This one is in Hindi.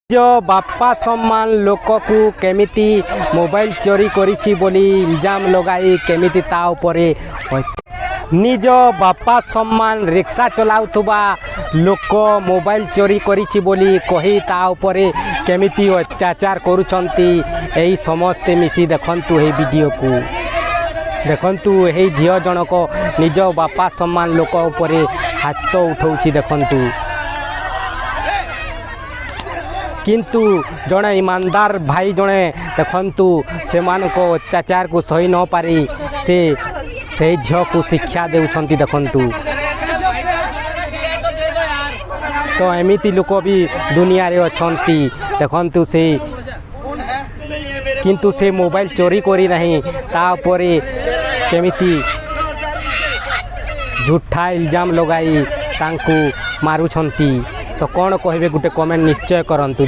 निज बापा सम्मान लोक को केमिति मोबाइल चोरी करिछि बोली इल्जाम लगाई केमिति ता उपरे निज बापा सम्मान रिक्शा चलाउथुबा लोक मोबाइल चोरी करिछि बोली कही ता उपरे केमिति अत्याचार करूछंती एही समस्ते मिसी देखंतु हे वीडियो को देखंतु हे झियो जनक निज बापा सम्मान लोक उपरे हाथ उठाउछि देखंतु किंतु जड़े ईमानदार भाई जड़े देखंतु से अत्याचार को सही न पारी से झील को शिक्षा देउछंती देखंतु। तो एमिति लोक भी दुनिया रे अछंती देखंतु से किंतु से मोबाइल चोरी करी नहीं ता उपरे केमिति झूठा इल्जाम लगाई तांकु मारुछंती। तो कौन कहबे गुटे कमेंट निश्चय करंतु।